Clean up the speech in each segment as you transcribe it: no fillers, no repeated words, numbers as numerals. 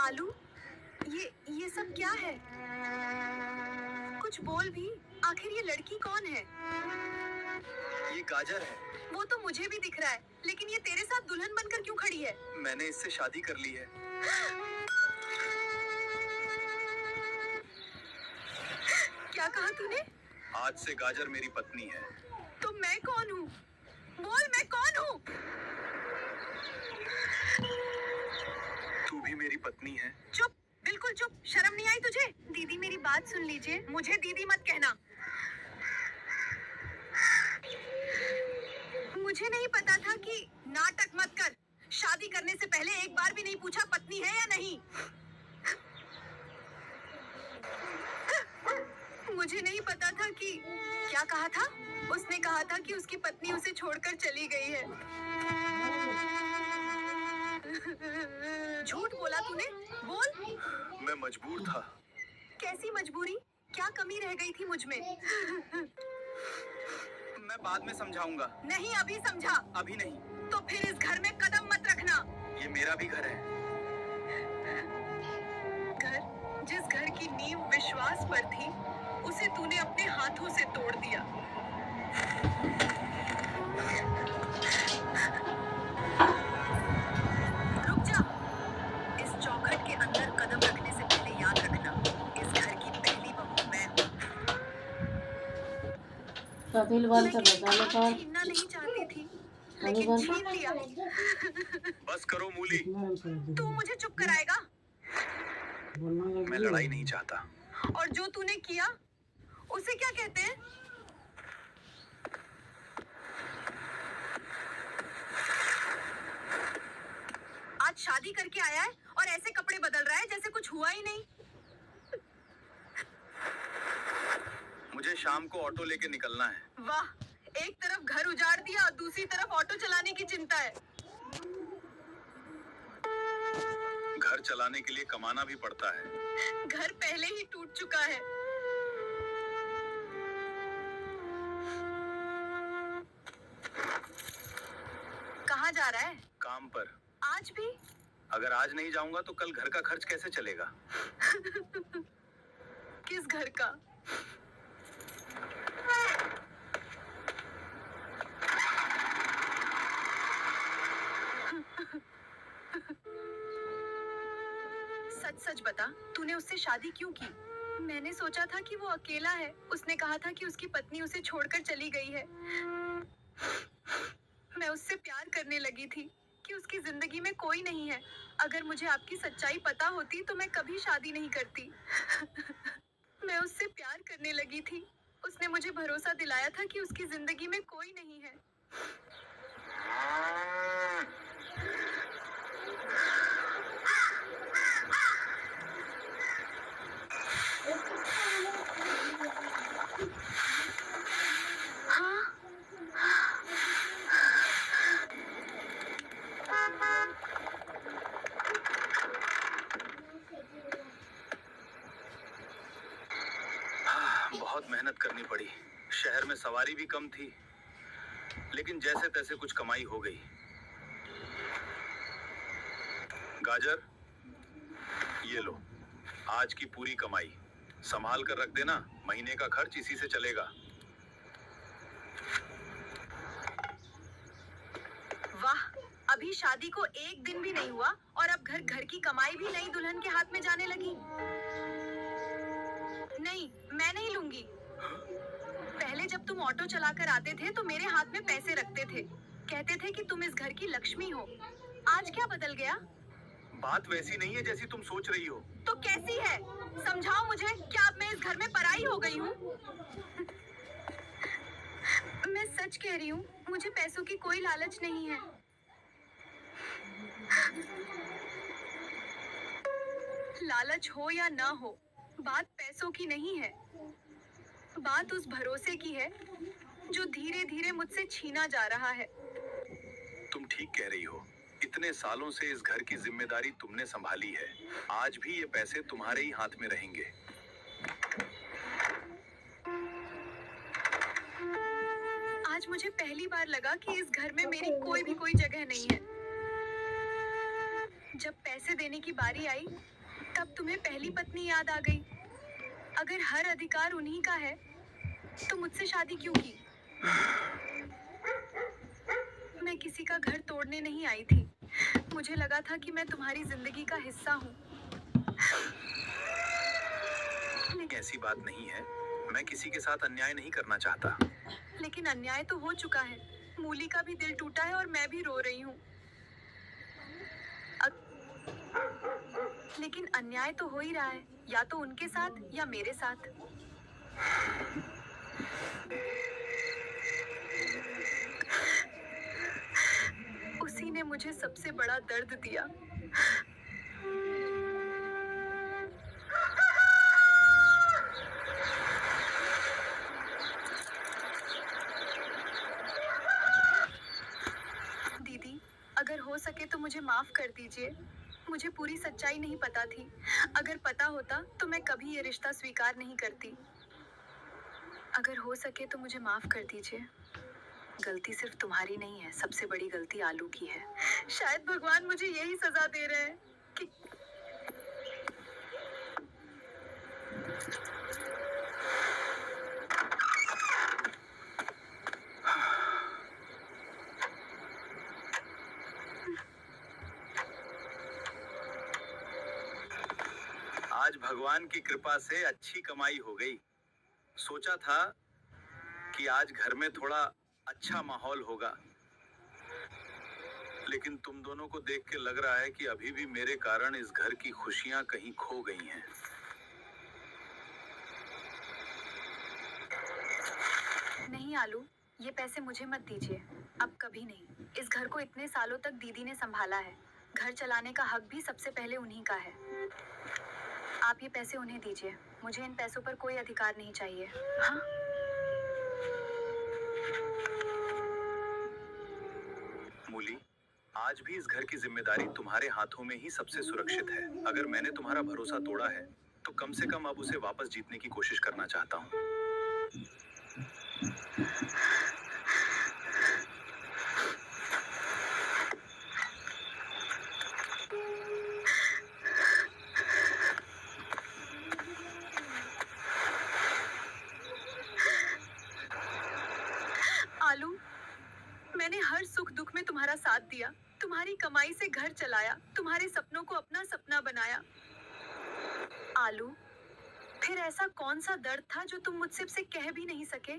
आलू? ये सब क्या है? कुछ बोल भी। आखिर ये लड़की कौन है? ये गाजर है। वो तो मुझे भी दिख रहा है, लेकिन ये तेरे साथ दुल्हन बनकर क्यों खड़ी है? मैंने इससे शादी कर ली है। क्या कहा तूने? आज से गाजर मेरी पत्नी है। तो मैं कौन हूँ? बोल, मैं कौन हूँ? तू भी मेरी पत्नी है। चुप, बिल्कुल चुप। शर्म नहीं आई तुझे? दीदी मेरी बात सुन लीजिए, मुझे दीदी मत कहना। मुझे नहीं पता था कि नाटक मत कर। शादी करने से पहले एक बार भी नहीं पूछा पत्नी है या नहीं। मुझे नहीं पता था कि क्या कहा था? उसने कहा था कि उसकी पत्नी उसे छोड़कर चली गई है। झूठ बोला तूने। बोल। मैं मजबूर था। कैसी मजबूरी? क्या कमी रह गई थी मुझ में? मैं बाद में समझाऊंगा। नहीं, अभी समझा। अभी नहीं। तो फिर इस घर में कदम मत रखना। ये मेरा भी घर है। घर, जिस घर की नींव विश्वास पर थी, उसे तूने अपने हाथों से तोड़ दिया। रुक जा। इस चौखट के अंदर कदम रखने से पहले याद रखना, इस घर की पहली बहू मैं हूँ। मैं किसी का हक छीनना नहीं चाहती थी, लेकिन छीन लिया। बस करो मूली। तू मुझे चुप कराएगा? मैं लड़ाई नहीं चाहता। और जो तूने किया, उसे क्या कहते हैं? आज शादी करके आया है और ऐसे कपड़े बदल रहा है जैसे कुछ हुआ ही नहीं। मुझे शाम को ऑटो लेके निकलना है। वाह, एक तरफ घर उजाड़ दिया और दूसरी तरफ ऑटो चलाने की चिंता है। घर चलाने के लिए कमाना भी पड़ता है। घर पहले ही टूट चुका है। कहाँ जा रहा है? काम पर। आज भी? अगर आज नहीं जाऊंगा तो कल घर का खर्च कैसे चलेगा? किस घर का? सच सच बता, तूने उससे शादी क्यों की? मैंने सोचा था कि वो अकेला है। उसने कहा था कि उसकी पत्नी उसे छोड़कर चली गई है। मैं उससे प्यार करने लगी थी कि उसकी जिंदगी में कोई नहीं है। अगर मुझे आपकी सच्चाई पता होती तो मैं कभी शादी नहीं करती। मैं उससे प्यार करने लगी थी। उसने मुझे भरोसा दिलाया था कि उसकी जिंदगी में कोई नहीं है। हाँ? बहुत मेहनत करनी पड़ी। शहर में सवारी भी कम थी, लेकिन जैसे तैसे कुछ कमाई हो गई। गाजर, ये लो, आज की पूरी कमाई संभाल कर रख देना। महीने का खर्च इसी से चलेगा। वाह, अभी शादी को एक दिन भी नहीं हुआ और अब घर की कमाई भी नई दुल्हन के हाथ में जाने लगी। नहीं, मैं नहीं लूंगी। पहले जब तुम ऑटो चलाकर आते थे तो मेरे हाथ में पैसे रखते थे। कहते थे कि तुम इस घर की लक्ष्मी हो। आज क्या बदल गया? बात वैसी नहीं है जैसी तुम सोच रही हो। तो कैसी है? समझाओ मुझे। क्या अब मैं इस घर में पराई हो गई हूँ? मैं सच कह रही हूँ, मुझे पैसों की कोई लालच नहीं है। लालच हो या ना हो, बात पैसों की नहीं है। बात उस भरोसे की है जो धीरे धीरे मुझसे छीना जा रहा है। तुम ठीक कह रही हो। इतने सालों से इस घर की जिम्मेदारी तुमने संभाली है। आज भी ये पैसे तुम्हारे ही हाथ में रहेंगे। आज मुझे पहली बार लगा कि इस घर में मेरी कोई जगह नहीं है। जब पैसे देने की बारी आई तब तुम्हें पहली पत्नी याद आ गई। अगर हर अधिकार उन्हीं का है, तो मुझसे शादी क्यों की? मैं किसी का घर तोड़ने नहीं आई थी। मुझे लगा था कि मैं तुम्हारी जिंदगी का हिस्सा हूँ। ऐसी बात नहीं है। मैं किसी के साथ अन्याय नहीं करना चाहता। लेकिन अन्याय तो हो चुका है। मूली का भी दिल टूटा है और मैं भी रो रही हूँ। लेकिन अन्याय तो हो ही रहा है, या तो उनके साथ या मेरे साथ। उसी ने मुझे सबसे बड़ा दर्द दिया। दीदी, अगर हो सके तो मुझे माफ कर दीजिए। मुझे पूरी सच्चाई नहीं पता थी। अगर पता होता तो मैं कभी ये रिश्ता स्वीकार नहीं करती। अगर हो सके तो मुझे माफ कर दीजिए। गलती सिर्फ तुम्हारी नहीं है, सबसे बड़ी गलती आलू की है। शायद भगवान मुझे यही सजा दे रहे हैं कि आज भगवान की कृपा से अच्छी कमाई हो गई। सोचा था कि आज घर में थोड़ा अच्छा माहौल होगा, लेकिन तुम दोनों को देख के लग रहा है कि अभी भी मेरे कारण इस घर की खुशियां कहीं खो गई हैं। नहीं आलू, ये पैसे मुझे मत दीजिए। अब कभी नहीं। इस घर को इतने सालों तक दीदी ने संभाला है। घर चलाने का हक भी सबसे पहले उन्हीं का है। आप ये पैसे उन्हें दीजिए। मुझे इन पैसों पर कोई अधिकार नहीं चाहिए। हाँ? मूली, आज भी इस घर की जिम्मेदारी तुम्हारे हाथों में ही सबसे सुरक्षित है। अगर मैंने तुम्हारा भरोसा तोड़ा है, तो कम से कम अब उसे वापस जीतने की कोशिश करना चाहता हूँ। आलू, मैंने हर सुख दुख में तुम्हारा साथ दिया। तुम्हारी कमाई से घर चलाया, तुम्हारे सपनों को अपना सपना बनाया। आलू, फिर ऐसा कौन सा दर्द था जो तुम मुझसे से कह भी नहीं सके?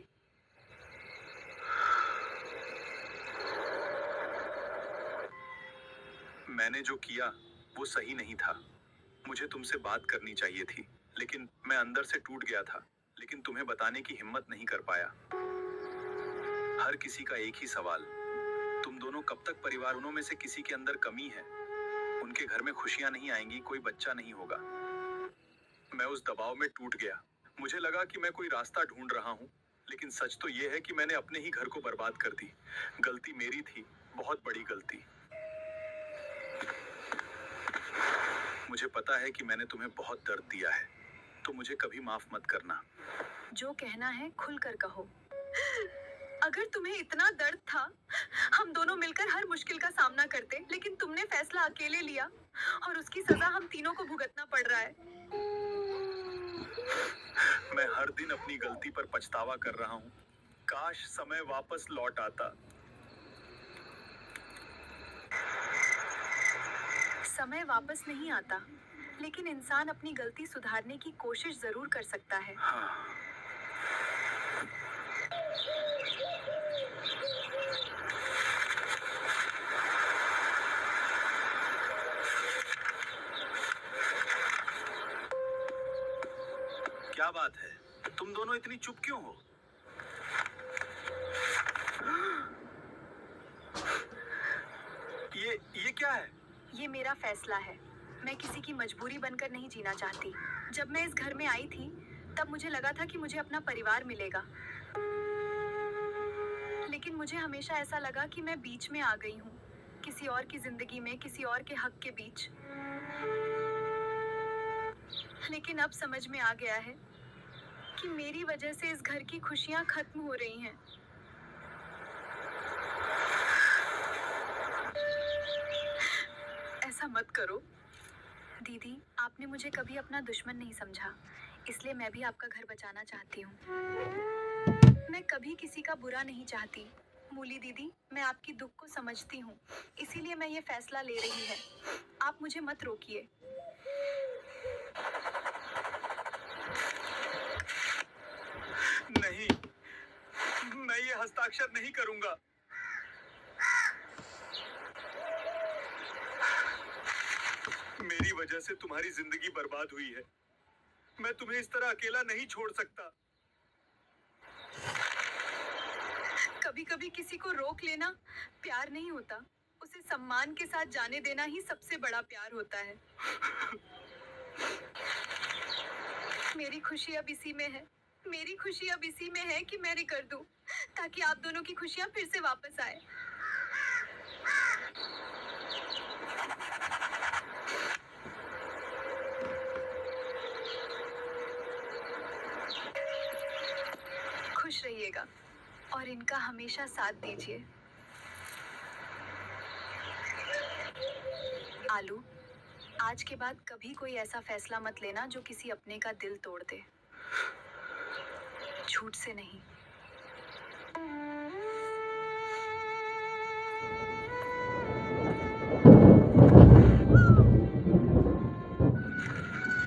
मैंने जो किया वो सही नहीं था। मुझे तुमसे बात करनी चाहिए थी, लेकिन मैं अंदर से टूट गया था। लेकिन तुम्हें बताने की हिम्मत नहीं कर पाया। हर किसी का एक ही सवाल, तुम दोनों कब तक परिवार? उन्हों में से किसी के अंदर कमी है। उनके घर में खुशियां नहीं आएंगी, कोई बच्चा नहीं होगा। मैं उस दबाव में टूट गया। मुझे लगा कि मैं कोई रास्ता ढूंढ रहा हूँ, लेकिन सच तो ये है कि मैंने अपने ही घर को बर्बाद कर दी। गलती मेरी थी, बहुत बड़ी गलती। मुझे पता है कि मैंने तुम्हें बहुत दर्द दिया है, तो मुझे कभी माफ मत करना। जो कहना है खुल कर कहो। अगर तुम्हें इतना दर्द था, हम दोनों मिलकर हर मुश्किल का सामना करते, लेकिन तुमने फैसला अकेले लिया और उसकी सजा हम तीनों को भुगतना पड़ रहा है। मैं हर दिन अपनी गलती पर पछतावा कर रहा हूँ। काश समय वापस लौट आता। समय वापस नहीं आता, लेकिन इंसान अपनी गलती सुधारने की कोशिश जरूर कर सकता है। हाँ। क्या बात है? तुम दोनों इतनी चुप क्यों हो? ये क्या है? ये मेरा फैसला है। मैं किसी की मजबूरी बनकर नहीं जीना चाहती। जब मैं इस घर में आई थी, तब मुझे लगा था कि मुझे अपना परिवार मिलेगा। लेकिन मुझे हमेशा ऐसा लगा कि मैं बीच में आ गई हूँ, किसी और की जिंदगी में, किसी और के हक के बीच। लेकिन अब समझ में आ गया है कि मेरी वजह से इस घर की खुशियाँ खत्म हो रही हैं। ऐसा मत करो। दीदी, आपने मुझे कभी अपना दुश्मन नहीं समझा, इसलिए मैं भी आपका घर बचाना चाहती हूँ। मैं कभी किसी का बुरा नहीं चाहती। मूली दीदी, मैं आपकी दुख को समझती हूँ, इसीलिए मैं ये फैसला ले रही है। आप मुझे मत रोकिए। नहीं, मैं ये हस्ताक्षर नहीं करूंगा। मेरी वजह से तुम्हारी जिंदगी बर्बाद हुई है। मैं तुम्हें इस तरह अकेला नहीं छोड़ सकता। कभी कभी किसी को रोक लेना प्यार नहीं होता, उसे सम्मान के साथ जाने देना ही सबसे बड़ा प्यार होता है। मेरी खुशी अब इसी में है। मेरी खुशी अब इसी में है कि मैं कर दूं, ताकि आप दोनों की खुशियां फिर से वापस आए। खुश रहिएगा और इनका हमेशा साथ दीजिए। आलू, आज के बाद कभी कोई ऐसा फैसला मत लेना जो किसी अपने का दिल तोड़ दे। झूठ से नहीं।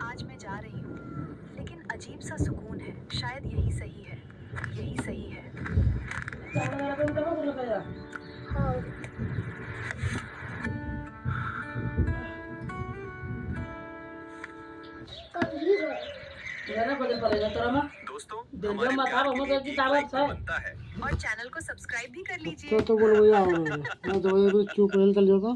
आज मैं जा रही हूँ, लेकिन अजीब सा सुकून है। शायद यही सही है। यही सही है। दोस्तों, हमारे प्यार के लिए एक लाइक तो बनता है। और चैनल को सब्सक्राइब भी कर लीजिए। तो बोल वही आओ मैं तो वही चुप रहल कर लियो तो